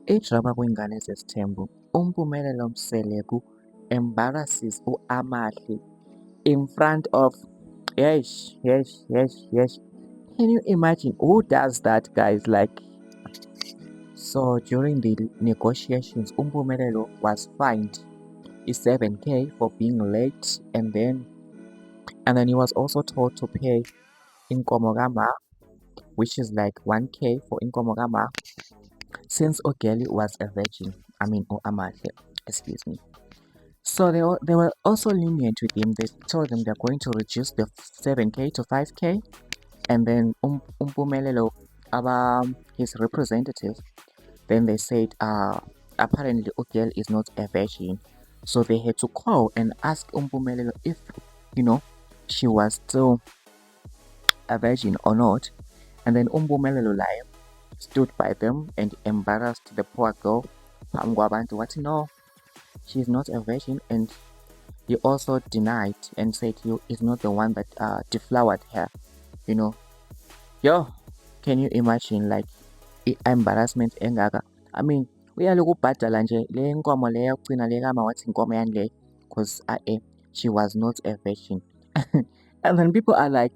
Idrama kwingane ze'sthembu, Mpumelelo Mseleku embarrasses Amahle in front of yes. Can you imagine who does that, guys? Like, so during the negotiations, Mpumelelo was fined 7k for being late, and then he was also told to pay inkomo kama, which is like 1k for inkomo kama, since Ogeli was a virgin. I mean, Amahle, excuse me. So they were also lenient with him. They told him they're going to reduce the 7k to 5k, and then Mpumelelo, his representative, then they said apparently Ogel is not a virgin, so they had to call and ask Mpumelelo if she was still a virgin or not, and then Mpumelelo stood by them and embarrassed the poor girl. What? No, she's not a virgin, and he also denied and said he is not the one that deflowered her. Yo, can you imagine, like, embarrassment engaka? I mean, uyaloku ubhadala nje le nkomo le yokugcina le kama wathi inkomo yani le, because she was not a virgin. And then people are like,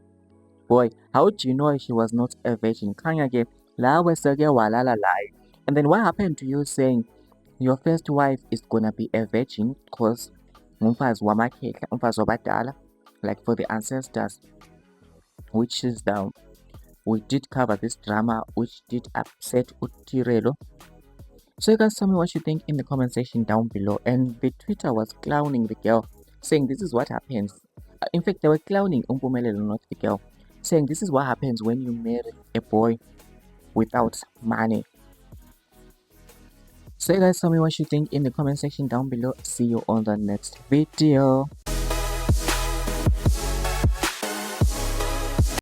boy, how do you know she was not a virgin? Khanya-ke la weseke walala layo. And then what happened to you saying your first wife is gonna be a virgin because umfazi wamakhehla, umfazi wabadala, like for the ancestors, which is we did cover this drama, which did upset Utirelo. So you guys tell me what you think in the comment section down below. And the Twitter was clowning the girl, saying this is what happens. In fact, they were clowning Mpumelelo, not the girl, saying this is what happens when you marry a boy without money. So you guys tell me what you think in the comment section down below. See you on the next video.